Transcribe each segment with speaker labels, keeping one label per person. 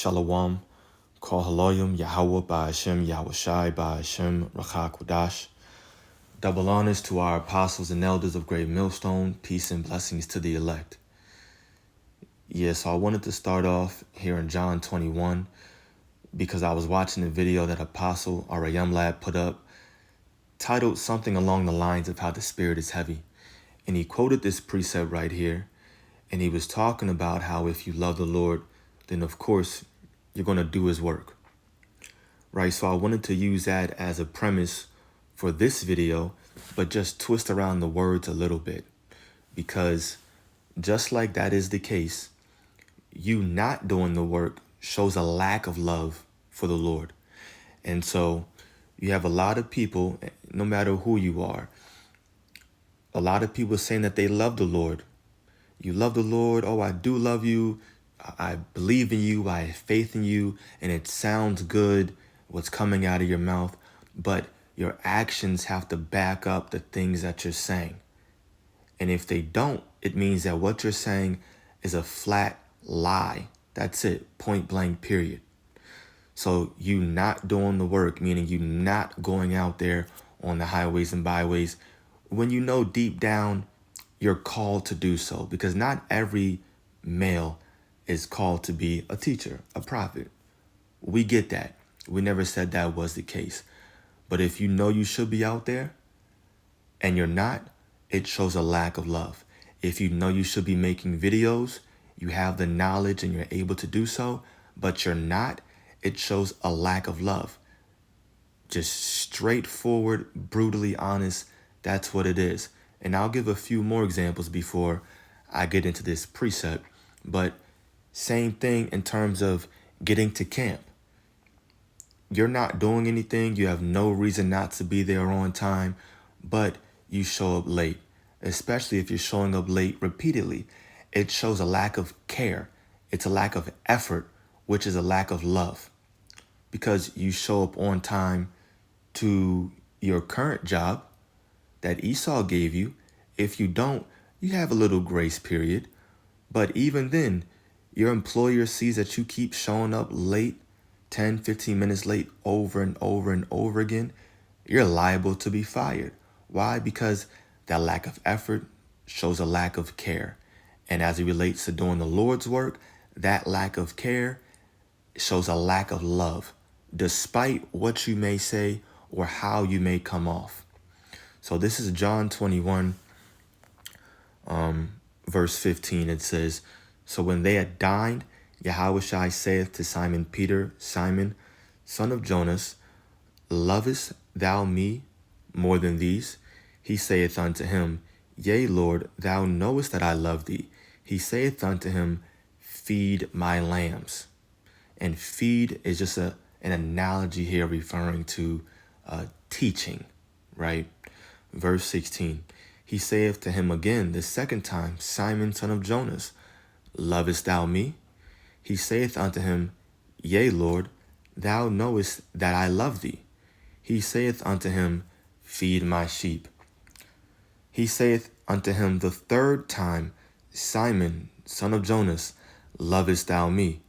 Speaker 1: Shalom, Kol Haloyim, Yahweh, Ba'ashem, Yahawashi, Ba'ashem, Rachakwadash. Double honors to our apostles and elders of Great Millstone. Peace and blessings to the elect. So I wanted to start off here in John 21 because I was watching a video that Apostle R.A.M. Lab put up titled something along the lines of how the spirit is heavy. And he quoted this precept right here. And he was talking about how if you love the Lord, then of course you're going to do his work. Right? So I wanted to use that as a premise for this video, but just twist around the words a little bit. Because just like that is the case, you not doing the work shows a lack of love for the Lord. And so you have a lot of people, no matter who you are, a lot of people saying that they love the Lord. You love the Lord. Oh, I do love you. I believe in you. I have faith in you. And it sounds good, what's coming out of your mouth. But your actions have to back up the things that you're saying. And if they don't, it means that what you're saying is a flat lie. That's it. Point blank, period. So you not doing the work, meaning you not going out there on the highways and byways when you know deep down you're called to do so, because not every male is called to be a teacher, a prophet. We get that. We never said that was the case. But if you know you should be out there and you're not, it shows a lack of love. If you know you should be making videos, you have the knowledge and you're able to do so, but you're not, it shows a lack of love. Just straightforward, brutally honest, that's what it is. And I'll give a few more examples before I get into this precept. But same thing in terms of getting to camp. You're not doing anything. You have no reason not to be there on time, but you show up late, especially if you're showing up late repeatedly. It shows a lack of care. It's a lack of effort, which is a lack of love, because you show up on time to your current job that Esau gave you. If you don't, you have a little grace period. But even then, your employer sees that you keep showing up late, 10, 15 minutes late over and over and over again, you're liable to be fired. Why? Because that lack of effort shows a lack of care. And as it relates to doing the Lord's work, that lack of care shows a lack of love, despite what you may say or how you may come off. So this is John 21, verse 15. It says, "So when they had dined, Yahawashi saith to Simon Peter, Simon, son of Jonas, lovest thou me more than these? He saith unto him, Yea, Lord, thou knowest that I love thee. He saith unto him, Feed my lambs." And feed is just an analogy here referring to teaching, right? Verse 16, he saith to him again the second time, Simon, son of Jonas, lovest thou me? He saith unto him, Yea, Lord, thou knowest that I love thee. He saith unto him, Feed my sheep. He saith unto him the third time, Simon, son of Jonas, lovest thou me?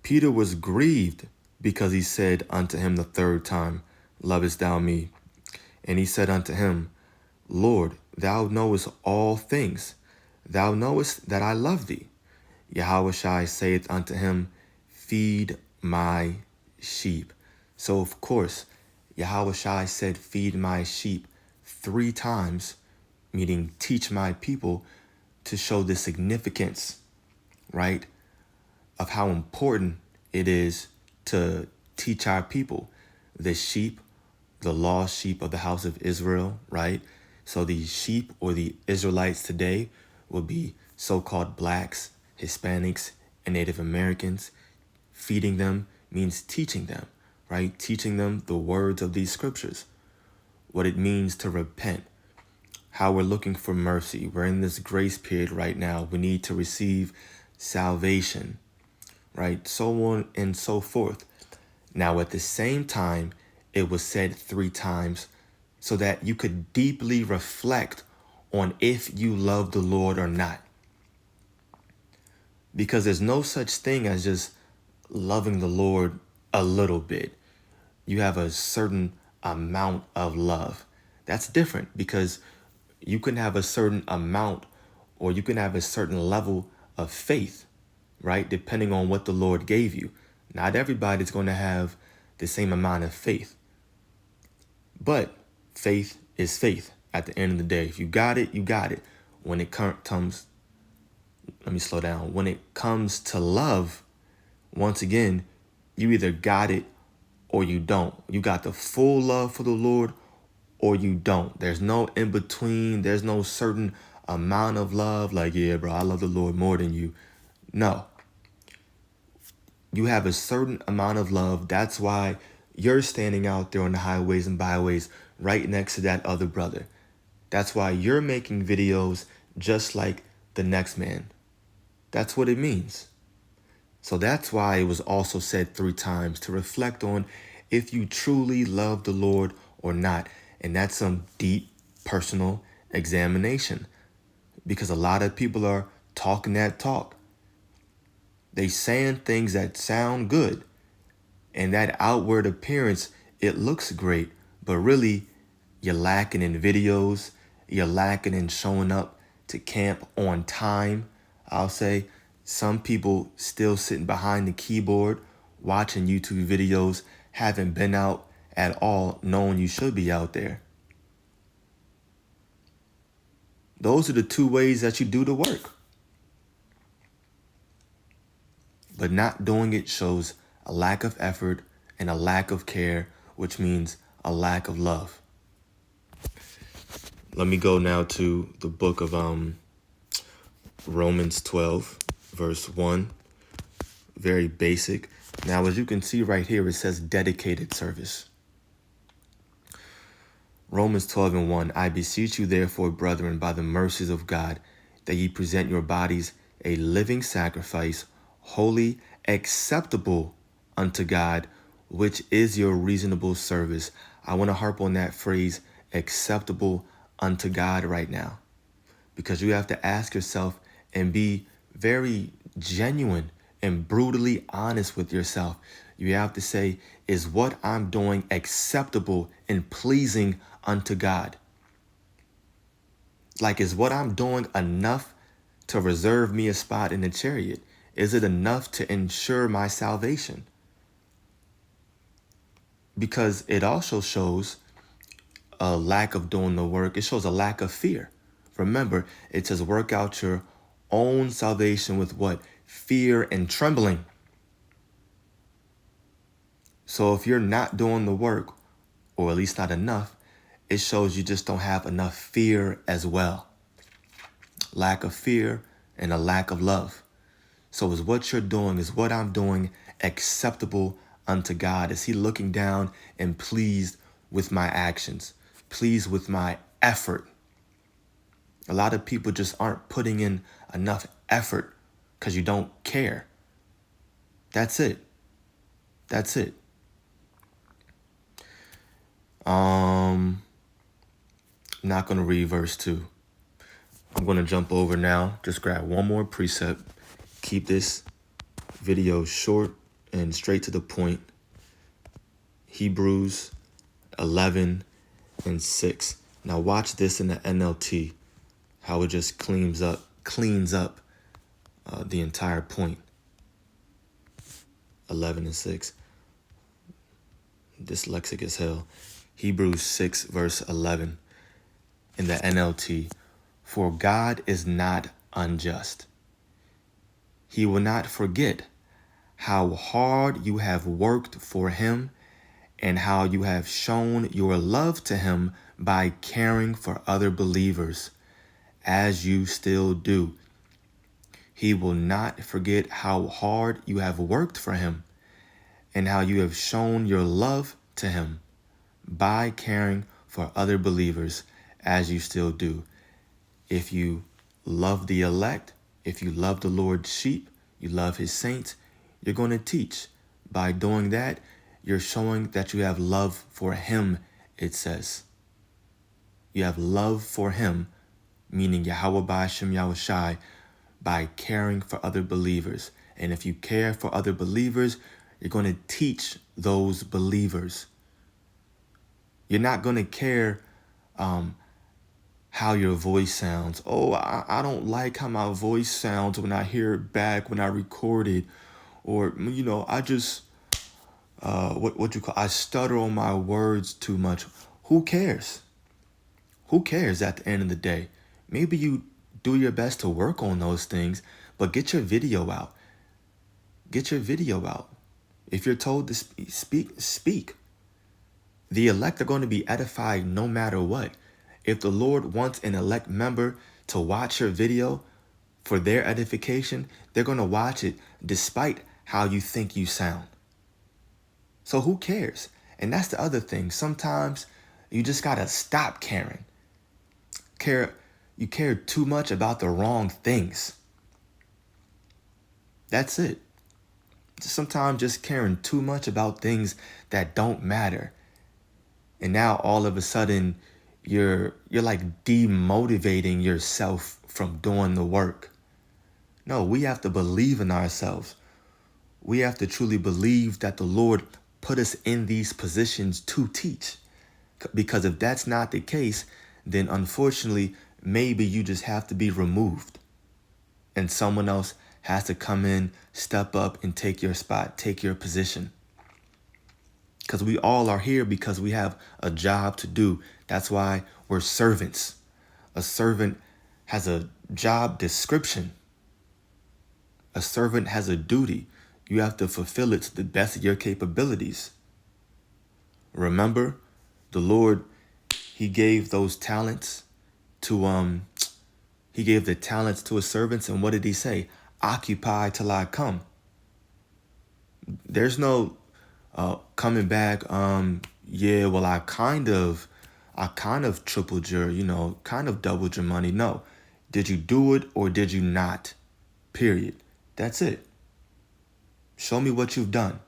Speaker 1: Peter was grieved because he said unto him the third time, Lovest thou me? And he said unto him, Lord, thou knowest all things. Thou knowest that I love thee. Yahawashi saith unto him, Feed my sheep. So of course, Yahawashi said, Feed my sheep 3 times, meaning teach my people, to show the significance, right, of how important it is to teach our people, the sheep, the lost sheep of the house of Israel, right? So the sheep, or the Israelites today, would be so-called blacks, Hispanics, and Native Americans. Feeding them means teaching them, right? Teaching them the words of these scriptures, what it means to repent, how we're looking for mercy. We're in this grace period right now. We need to receive salvation, right? So on and so forth. Now, at the same time, it was said 3 times so that you could deeply reflect on if you love the Lord or not. Because there's no such thing as just loving the Lord a little bit. You have a certain amount of love. That's different because you can have a certain amount or you can have a certain level of faith, right? Depending on what the Lord gave you. Not everybody's going to have the same amount of faith, but faith is faith at the end of the day. If you got it, you got it. When it comes, let me slow down. When it comes to love, once again, you either got it or you don't. You got the full love for the Lord or you don't. There's no in between. There's no certain amount of love. Like, yeah, bro, I love the Lord more than you. No. You have a certain amount of love. That's why you're standing out there on the highways and byways right next to that other brother. That's why you're making videos just like the next man. That's what it means. So that's why it was also said 3 times to reflect on if you truly love the Lord or not. And that's some deep personal examination because a lot of people are talking that talk. They saying things that sound good and that outward appearance, it looks great, but really you're lacking in videos. You're lacking in showing up to camp on time. I'll say some people still sitting behind the keyboard watching YouTube videos haven't been out at all knowing you should be out there. Those are the 2 ways that you do the work. But not doing it shows a lack of effort and a lack of care, which means a lack of love. Let me go now to the book of Romans 12, verse 1. Very basic. Now, as you can see right here, it says dedicated service. Romans 12 and 1. I beseech you, therefore, brethren, by the mercies of God, that ye present your bodies a living sacrifice, holy, acceptable unto God, which is your reasonable service. I want to harp on that phrase, acceptable unto God, right now, because you have to ask yourself and be very genuine and brutally honest with yourself. You have to say, is what I'm doing acceptable and pleasing unto God? Like, is what I'm doing enough to reserve me a spot in the chariot? Is it enough to ensure my salvation? Because it also shows a lack of doing the work. It shows a lack of fear. Remember, it says work out your own salvation with what? Fear and trembling. So if you're not doing the work, or at least not enough, it shows you just don't have enough fear as well. Lack of fear and a lack of love. So is what you're doing, is what I'm doing acceptable unto God? Is he looking down and pleased with my actions, pleased with my effort? A lot of people just aren't putting in enough effort because you don't care. That's it. That's it. Not going to read verse 2. I'm going to jump over now. Just grab one more precept. Keep this video short and straight to the point. Hebrews 11 and 6. Now watch this in the NLT, how it just cleans up the entire point. 11 and 6. Dyslexic as hell. Hebrews 6 verse 11 in the NLT. For God is not unjust. He will not forget how hard you have worked for him and how you have shown your love to him by caring for other believers, as you still do. He will not forget how hard you have worked for him and how you have shown your love to him by caring for other believers, as you still do. If you love the elect, if you love the Lord's sheep, you love his saints, you're going to teach. By doing that, you're showing that you have love for him, it says. You have love for him, meaning Yahawashi, Yahawashi, by caring for other believers, And if you care for other believers, you're going to teach those believers. You're not going to care how your voice sounds. Oh, I don't like how my voice sounds when I hear it back, when I record it. Or, I just, I stutter on my words too much. Who cares? Who cares at the end of the day? Maybe you do your best to work on those things, but get your video out. Get your video out. If you're told to speak. The elect are going to be edified no matter what. If the Lord wants an elect member to watch your video for their edification, they're going to watch it despite how you think you sound. So who cares? And that's the other thing. Sometimes you just got to stop caring. You care too much about the wrong things. That's it. Sometimes just caring too much about things that don't matter. And now all of a sudden you're like demotivating yourself from doing the work. No, we have to believe in ourselves. We have to truly believe that the Lord put us in these positions to teach. Because if that's not the case, then unfortunately, maybe you just have to be removed. And someone else has to come in, step up, and take your spot, take your position. Because we all are here because we have a job to do. That's why we're servants. A servant has a job description. A servant has a duty. You have to fulfill it to the best of your capabilities. Remember, the Lord, he gave those talents to he gave the talents to his servants, and what did he say? Occupy till I come. There's no coming back. I kind of tripled your, kind of doubled your money. No, did you do it or did you not? Period. That's it. Show me what you've done.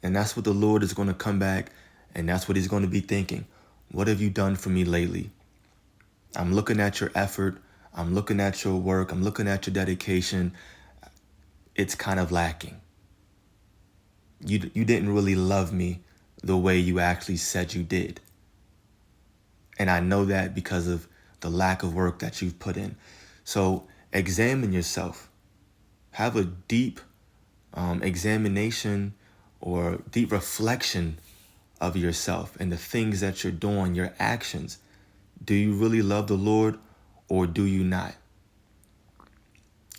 Speaker 1: And that's what the Lord is going to come back, and that's what he's going to be thinking. What have you done for me lately? I'm looking at your effort. I'm looking at your work. I'm looking at your dedication. It's kind of lacking. You didn't really love me the way you actually said you did. And I know that because of the lack of work that you've put in. So examine yourself. Have a deep examination or deep reflection of yourself and the things that you're doing, your actions. Do you really love the Lord or do you not?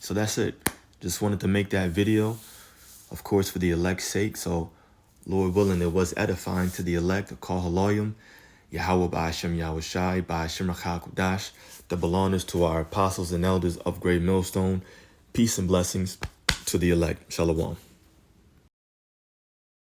Speaker 1: So that's it. Just wanted to make that video, of course, for the elect's sake. So Lord willing, it was edifying to the elect. Call Halayim, Yahawashi Yahawashi, Ba'ashem Rakhakudash. The belongers to our apostles and elders of Great Millstone. Peace and blessings to the elect. Shalom.